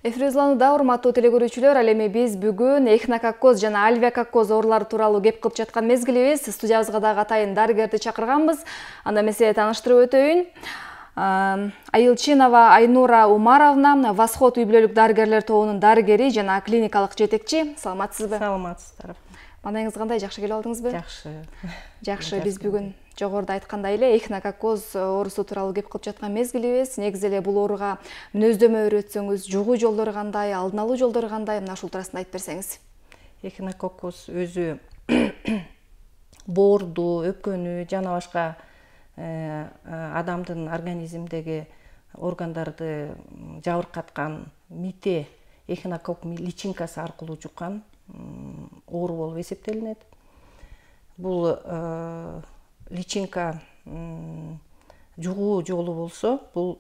Эфиризлануда урматтуу телекөрүүчүлөр, ал эми биз бүгүн эхинококкоз жана альвеококкоз оорулары тууралуу кеп кылып жаткан мезгилибиз. Студиябызга дагы атайын дарыгерди чакырганбыз. Анда мен сизге тааныштырып өтөйүн. Айылчинова Айнура Умаровна, Восход үй бүлөлүк дарыгерлер тобунун дарыгери жана клиникалык жетекчи. Саламатсызбы? Саламатсыздар. Маанайыңыз кандай? Жакшы келип алдыңызбы? Жакшы. Биз бүгүн жогоруда айткандай эле эхинококкоз оорусу тууралуу кеп кылып жаткан мезгилибиз. Негизи эле бул ооруга мүнөздөмө өрөтсөңүз, жугуу жолдору кандай, алдын алуу жолдору кандай, мына ушул туурасында айтып берсеңиз. Эхинококкоз өзү боорду, өпкөнү жана башка адамдын организмдеги органдарды жабыркаткан мите эхинококк личинкасы аркылуу жуккан оору болуп эсептелинет. Бул личинка жугуу жолу болсо, бул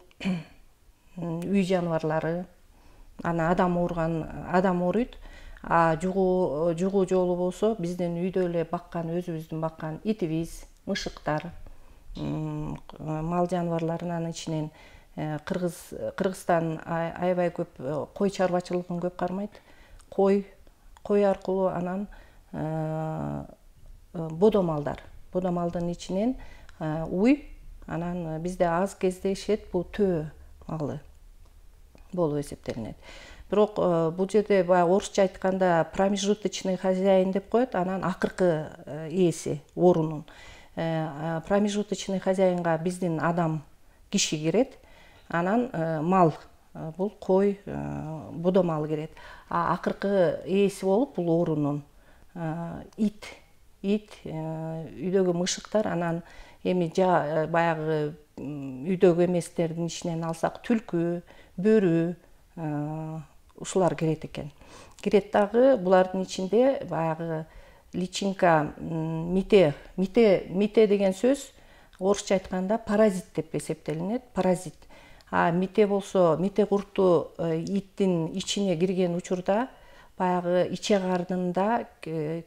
үй жаныбарлары, ана адам ооруйт. А жугуу жолу болсо, биздин үйдө эле баккан, өзүбүздүн баккан итибиз, мышыктар, мал жаныбарларынын ичинен Кыргызстан аябай көп кой чарбачылыгын көп кармайт. Кой аркылуу анан бодомалдын ичинен уй, анан бизде аз кездешет, бул төө малы болуп эсептелинет. Бирок бул жерде баягы орусча айтканда промежуточный хозяин деп коет, анан акыркы ээси оорунун. Промежуточный хозяинга биздин адам, киши кирет, анан мал, бул кой, бодомал кирет. А акыркы ээси болуп бул оорунун ит, үйдөгү мышыктар, анан эми баягы үйдөгү эместердин ичинен алсак түлкү, бөрү, ушулар кирет экен. Кирет дагы булардын ичинде баягы личинка, мите деген сөз орусча айтканда паразит деп эсептелинет, паразит. А мите болсо, мите курту иттин ичине кирген учурда баягы иче карнында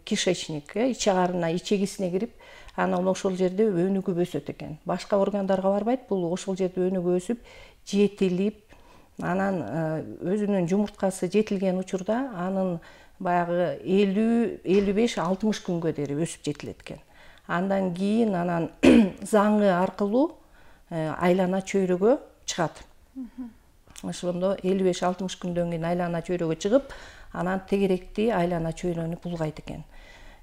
кишечник, иче карнына, ичегисине кирип, анан ошол жерде өнүгүп өсөт экен. Башка органдарга барбайт, бул ошол жерде өнүгүп өсүп, жетилип, анан өзүнүн жумурткасы жетилген учурда анын баягы 50-55-60 күнгө дейин өсүп жетилет экен. Андан кийин анан заңы аркылуу айлана чөйрөгө чыгат. Ошондо 55-60 күндөн кийин айлана чөйрөгө чыгып, анан тегеректи айлана чөйрөнү булгайт экен.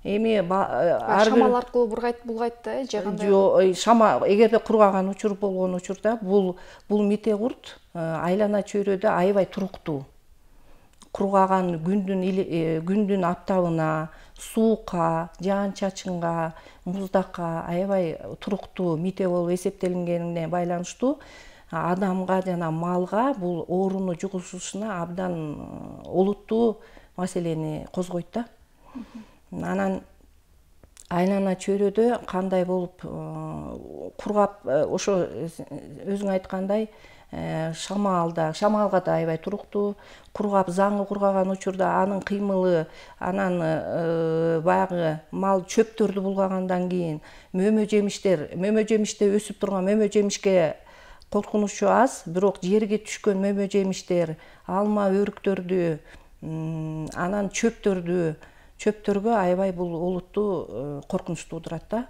Эми шамал аркылуу булгайт да, же кандай? Жок, шама эгерде кургаган учур болгон учурда бул мите курт айлана чөйрөдө аябай туруктуу. Кургаган күндүн аптабына, суукка, жаан-чачынга, муздакка аябай туруктуу мите болуп эсептелингенине байланыштуу адамга жана малга бул ооруну жугузушуна абдан олуттуу маселени козгойт да. Анан айлана чөйрөдө кандай болуп кургап, ошо өзүң айткандай шамалга да аябай туруктуу, кургап, заңы кургаган учурда анын кыймылы, анан баягы мал чөптөрдү булгагандан кийин мөмө жемиште өсүп турган мөмө жемишке коркунучу аз, бирок жерге түшкөн мөмө жемиштер, алма, өрүктөрдү, анан чөптөргө аябай бул олуттуу коркунуч туудурат да.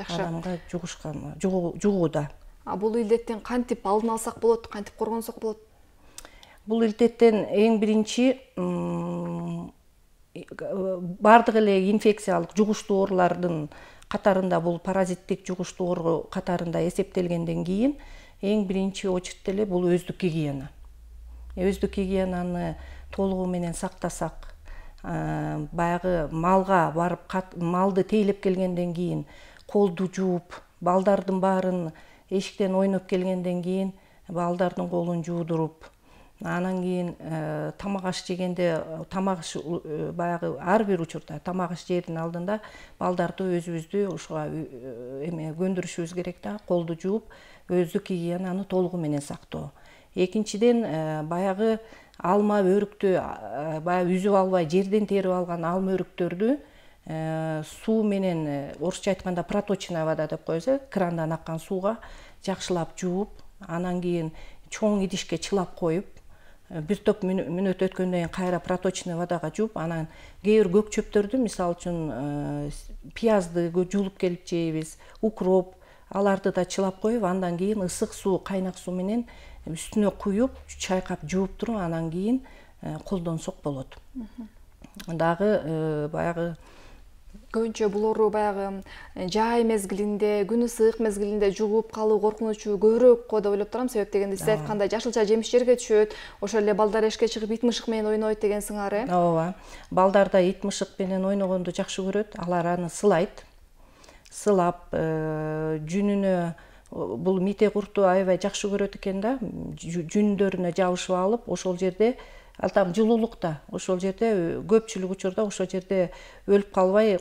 Адамга жугууда. Бул илдеттен кантип алдын алсак болот, кантип коргонсок болот? Бул илдеттен эң биринчи бардык эле инфекциялык жугуштуу оорулардын катарында бул паразиттик жугуштуу оору катарында эсептелгенден кийин эң биринчи очередте эле бул өздүк гигиена. Өздүк гигиенаны толугу менен сактасак, баягы малга барып малды тейлеп келгенден кийин колду жууп, балдардын баарын эшиктен ойноп келгенден кийин балдардын колун жуудуруп, анан кийин тамак аш жегенде баягы ар бир учурда тамак аш жээрдин алдында балдарды өзүбүздү ушуга көндүрүшүбүз керек да, колду жууп, өздүк гигиенаны толугу менен сактоо. Экинчиден баягы алма өрүктү баягы үзүп албай жерден терип алган алма өрүктөрдү суу менен, орусча айтканда проточная вода деп коебуз, крандан аккан сууга жакшылап жууп, анан кийин чоң идишке чылап коюп, бир топ мүнөт өткөндөн кийин кайра проточный водага жууп, анан кээ бир көк чөптөрдү, мисалы үчүн пиязды жуулуп келип жейбиз, укроп, аларды да чылап коюп, андан кийин ысык суу, кайнак суу менен үстүнө куюп, чайкап жууп туруп, анан кийин колдонсок болот. Дагы баягы көбүнчө булору баягы жай мезгилинде, күн ысык мезгилинде жугуп калуу коркунучу көбүрөөк го деп ойлоп турам. Себеп дегенде сиз айткандай жашылча жемиш жерге түшөт, ошол эле балдар эшикке чыгып ит мышык менен ойнойт деген сыңары. Ооба. Балдар да ит мышык менен ойногонду жакшы көрөт. Алар аны сылайт. Сылап, жүнүнө бул мите курту аябай жакшы көрөт экен да. Жүндөрүнө жабышып алып, ошол жерде ал там жылуулукта, ошол жерде көпчүлүк учурда ошол жерде өлүп калбай,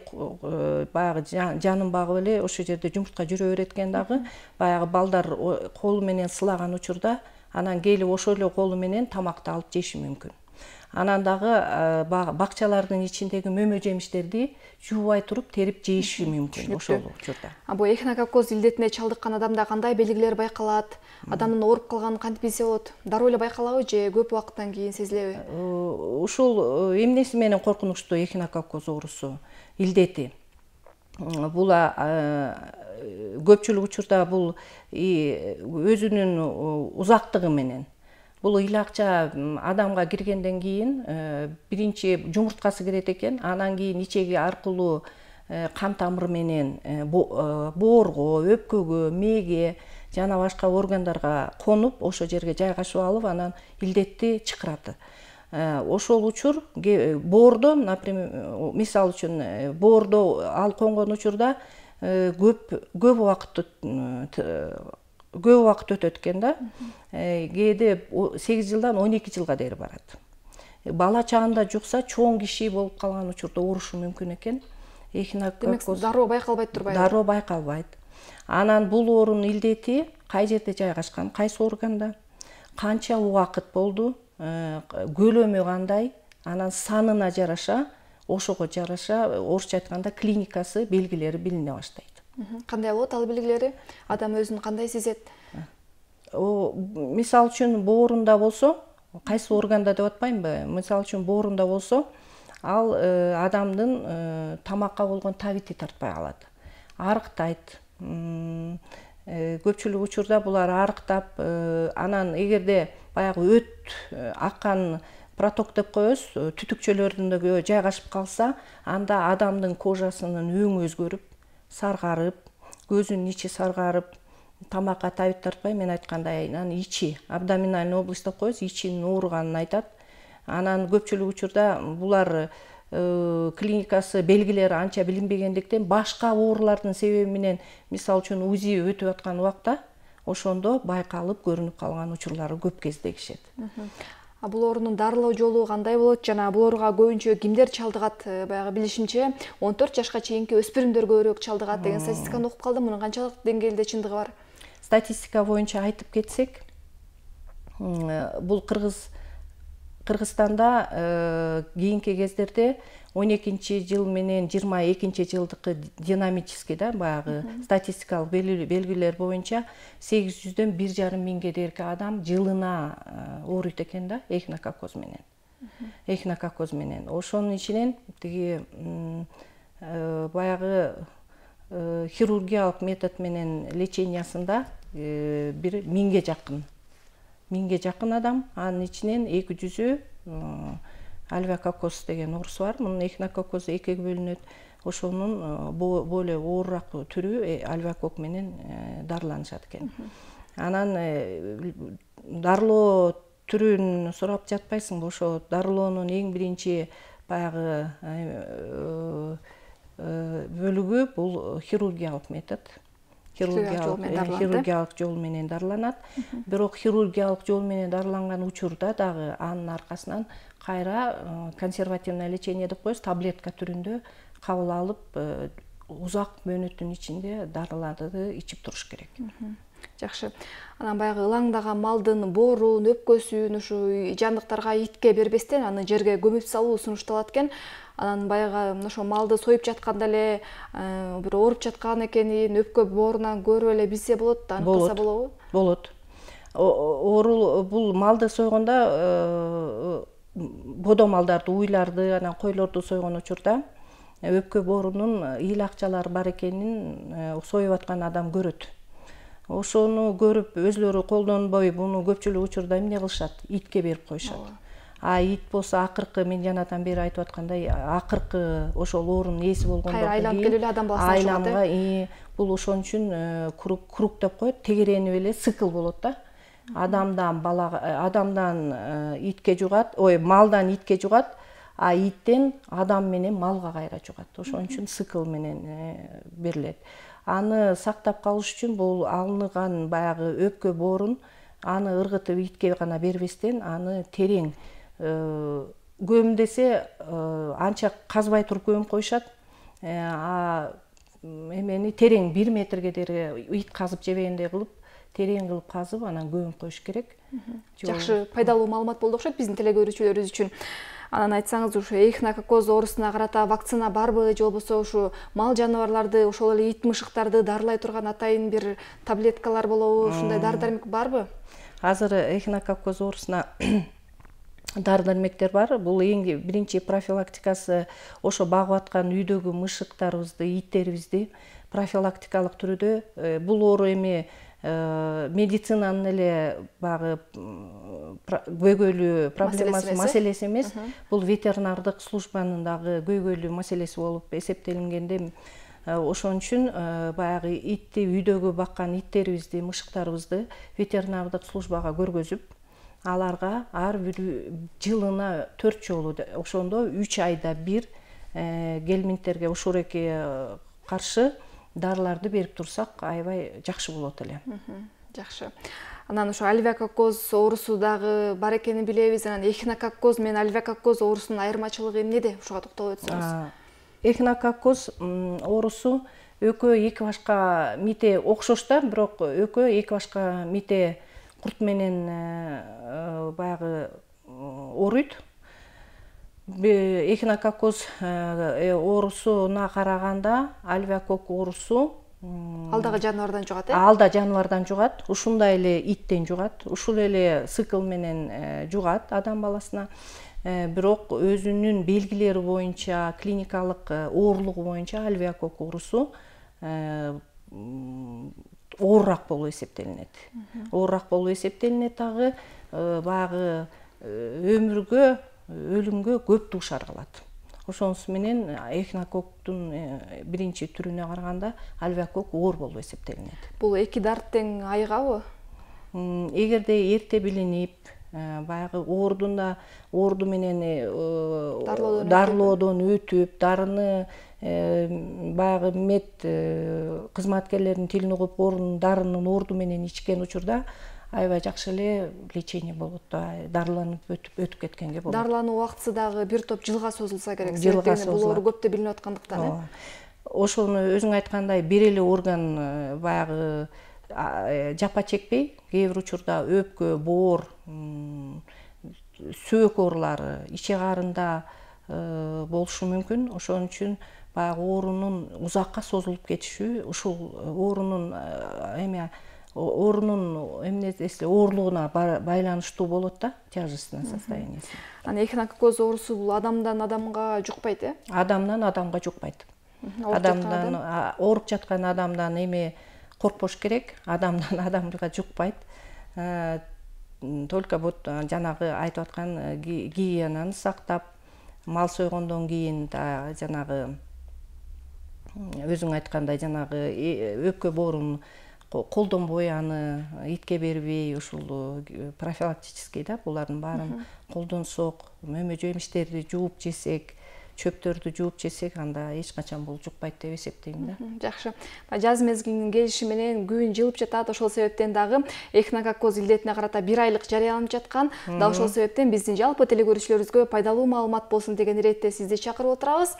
баягы жанын багып эле ошол жерде жумуртка жүрө берет экен дагы. Баягы балдар колу менен сылаган учурда анан келип ошол эле колу менен тамакты алып жеши мүмкүн. Анан дагы бакчалардын ичиндеги мөмө жемиштерди жуубай туруп терип жейиши мүмкүн ошол учурда. Бул эхинококоз илдетине чалдыккан адамда кандай белгилер байкалат? Адамдын ооруп калганын кантип билсе болот? Дароо эле байкалабы же көп убакыттан кийин сезилеби? Ушул эмнеси менен коркунучтуу эхинококоз оорусу, илдети. Бул көпчүлүк учурда бул өзүнүн узактыгы менен. Бул ыйлакча адамга киргенден кийин биринчи жумурткасы кирет экен, анан кийин ичеги аркылуу кан тамыр менен боорго, өпкөгө, мээге жана башка органдарга конуп, ошол жерге жайгашып алып, анан илдетти чакырат. Ошол учур боордо, например, мисалы үчүн боордо ал конгон учурда көп убакыт өтөт экен да. Кээде 8 жылдан 12 жылга дейин барат. Бала чагында жукса, чоң киши болуп калган учурда оорушу мүмкүн экен. Демек, дароо байкалбайт турбайбы? Дароо байкалбайт. Анан бул оорунун илдети кай жерде жайгашкан, кайсы органда, канча убакыт болду, көлөмү кандай, анан санына жараша, ошого жараша, орусча айтканда клиникасы, белгилери билине баштайт. Кандай болот ал белгилери? Адам өзүн кандай сезет? Мисалы үчүн боорунда болсо, кайсы органда деп атпаймынбы? Мисалы үчүн боорунда болсо, ал адамдын тамакка болгон табити тартпай калат. Арыктайт. Көпчүлүк учурда булар арыктап, анан эгерде баягы өт аккан проток деп коебуз, түтүкчөлөрүндө жайгашып калса, анда адамдын кожасынын өңү өзгөрүп, саргарып, көзүнүн ичи саргарып, тамакка табит тартпай, мен айткандай, анан ичи, абдоминальный область деп коебуз, ичинин ооруганын айтат. Анан көпчүлүк учурда булар клиникасы, белгилери анча билинбегендиктен башка оорулардын себеби менен, мисалы үчүн УЗИ өтүп аткан убакта, ошондо байкалып көрүнүп калган учурлары көп кездешет. Бул оорунун дарылоо жолу кандай болот? Жана бул ооруга көбүнчө кимдер чалдыгат? Баягы билишимче 14 жашка чейинки өспүрүмдөр көбүрөөк чалдыгат деген статистиканы окуп калдым. Мунун канчалык деңгээлде чындыгы бар? Статистика боюнча айтып кетсек, бул Кыргызстанда кийинки кездерде 12-жыл менен 22-жылдыкы динамический да, баягы статистикалык белгилер боюнча 800дөн 1,5 миңге дээрлик адам жылына ооруйт экен да, эхинококоз менен. Эхинококоз менен. Ошонун ичинен тиги баягы хирургиялык метод менен лечениясында бир 1000ге жакын адам, анын ичинен 200-ü альвеококоз деген оорусу бар. Мунун эхинококоз экиге бөлүнөт. Ошонун более оорураак түрү альвеокок менен дарыланышат экен. Анан дарылоо түрүн сурап жатпайсыңбы? Ошо дарылоонун эң биринчи баягы бөлүгү бул хирургиялык метод. Хирургиялык жол менен дарыланат. Бирок хирургиялык жол менен дарыланган учурда дагы анын аркасынан кайра консервативное лечение деп коебуз, таблетка түрүндө кабыл алып, узак мөөнөттүн ичинде дарыларды ичип туруш керек. Жакшы. Анан баягы ылаңдаган малдын боорун, өпкөсүн ушу жандыктарга итке бербестен аны жерге көмүп салуу сунушталат экен. Анан баягы ошо малды союп жатканда эле бир ооруп жаткан экенин, өпкө боорунан көрүп эле билсе болот, аныктаса болобу? Болот. Оору бул малды сойгондо бодо малдарды, уйларды, анан койлорду сойгон учурда өпкө боорунун ыйлакчалары бар экенин союп аткан адам көрөт. Ошону көрүп өзлөрү колдонбой, буну көпчүлүк учурда эмне кылышат? Итке берип коюшат. Ит болсо акыркы, мен жанадан бери айтып аткандай, акыркы ошол оорунун ээси болгондон кийин айланып келип эле адам баласына чыгат. Айланга бул ошон үчүн круг деп коет, тегеренип эле цикл болот да. Адамдан итке жугат, малдан итке жугат, а иттен адам менен малга кайра жугат. Ошон үчүн цикл менен берилет. Аны сактап калыш үчүн бул алынган баягы өпкө боорун аны ыргытып итке гана бербестен, аны терең көмдесе анча казбай туруп көмүп коюшат. Эмени терең 1 метрге дере ит казып жебегендей кылып, терең кылып казып, анан көмүп коюш керек. Жакшы, пайдалуу маалымат болду окшойт биздин телекөрүүчүлөрүбүз үчүн. Анан айтсаңыз, ушу эхинококоз оорусуна карата вакцина барбы, же болбосо ушу мал жаныбарларды, ошол эле ит мышыктарды дарылай турган атайын бир таблеткалар болобу, ушундай дары-дармек барбы? Азыр эхинококоз оорусуна дары-дармектер бар. Бул эң биринчи профилактикасы ошо багып аткан үйдөгү мышыктарыбызды, иттерибизди профилактикалык түрдө бул оору эми медицинанын эле багы көйгөйлүү проблемасы, маселеси эмес. Бул ветеринардык службанын дагы көйгөйлүү маселеси болуп эсептелингенде, ошон үчүн баягы итти, үйдөгү баккан иттерибизди, мышыктарыбызды ветеринардык службага көргөзүп, аларга ар бир жылына 4 жолу, ошондо 3 айда бир гельминттерге, ушуреке каршы дарыларды берип турсак, аябай жакшы болот эле. Жакшы. Анан ошо альвеококоз оорусу дагы бар экенин билебиз. Анан эхинококоз менен альвеококоз оорусунун айырмачылыгы эмнеде? Ушуга токтолуп өтсөңүз. Эхинококоз оорусу экөө эки башка мите окшош да, бирок экөө эки башка мите курт менен баягы ооруйт. Эхинококоз оорусуна караганда альвеокок оорусу ал дагы жаныбардан жугат, Ал да жаныбардан жугат, ушундай эле иттен жугат, ушул эле цикл менен жугат адам баласына. Бирок өзүнүн белгилери боюнча, клиникалык оорулугу боюнча альвеокок оорусу оорураак болуп эсептелинет. Оорураак болуп эсептелинет дагы, баягы өлүмгө көп дуушар кылат. Ошонусу менен эхинококтун биринчи түрүнө караганда альвеокок оор болуп эсептелинет. Бул эки дарт тең айыгабы? Эгерде эрте билинип, баягы оорду менен дарылоодон өтүп, дарыны баягы мед кызматкерлеринин тилин угуп, дарынын оорду менен ичкен учурда аябай жакшы эле лечение болот да, дарыланып өтүп кеткенге болот. Дарылануу убактысы дагы бир топ жылга созулса керек. Жылга созулат. Бул оору көптө билинип аткандыктан. Ошону өзүң айткандай бир эле орган баягы жапа чекпей, кээ бир учурда өпкө, боор, сөөк оорулары, ичек арында болушу мүмкүн. Ошон үчүн баягы оорунун узакка созулуп кетиши, ушул оорунун оорлугуна байланыштуу болот да, тяжестный состояниясы. Анан эхинококоз оорусу бул адамдан адамга жукпайт, э? Адамдан адамга жукпайт. Адамдан ооруп жаткан адамдан эми коркпош керек, адамдан адамга жукпайт. Только вот жанагы айтып аткан гигиенаны сактап, мал сойгондон кийин жанагы өзүң айткандай жанагы өпкө боорун колдонбой, аны итке бербей, ушул профилактический да, булардын баарын колдонсок, мөмө жемиштерди жууп жесек, чөптөрдү жууп жесек, анда эч качан бул жукпайт деп эсептейм да. Жакшы. Жаз мезгилинин келиши менен күн жылып жатат, ошол себептен дагы эхинококоз илдетине карата 1 айлык жарыяланып жаткан. Да ошол себептен биздин жалпы телекөрүүчүлөрүбүзгө пайдалуу маалымат болсун деген иретте сизди чакырып отурабыз.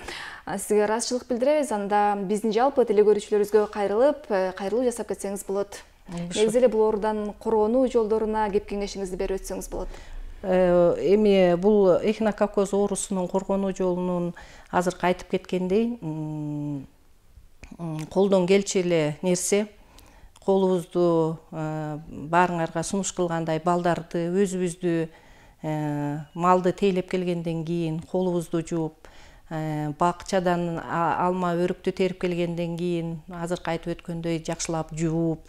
Сизге ыраазычылык билдиребиз. Анда биздин жалпы телекөрүүчүлөрүбүзгө кайрылуу жасап кетсеңиз болот. Негизи эле бул оорудан коргонуу жолдоруна кеп кеңешиңизди берип өтсөңүз болот. Эми бул эхинококоз оорусунун коргонуу жолунун азыркы айтып кеткендей, колдон келчү эле нерсе колубузду баарыңарга сунуш кылгандай балдарды, өзүбүздү, малды тейлеп келгенден кийин колубузду жууп, бакчадан алма өрүктү терип келгенден кийин азыркы айтып өткөндөй жакшылап жууп,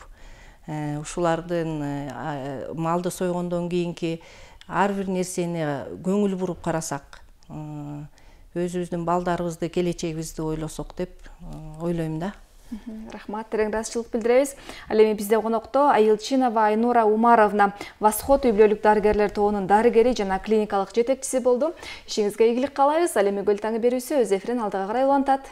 ушулардын малды сойгондон кийинки ар бир нерсени көңүл буруп карасак, өзүбүздүн балдарыбызды, келечегибизди ойлосок деп ойлойм да. Рахмат, терең ыраазычылык билдиребиз. Ал эми бизде конокто Айылчинова Айнура Умаровна, Восход үй бүлөлүк дарыгерлер тобунун дарыгери жана клиникалык жетекчиси болду. Ишиңизге ийгилик каалайбыз. Ал эми Көл таңы берүүсү өз эфирин алдыга карай улантат.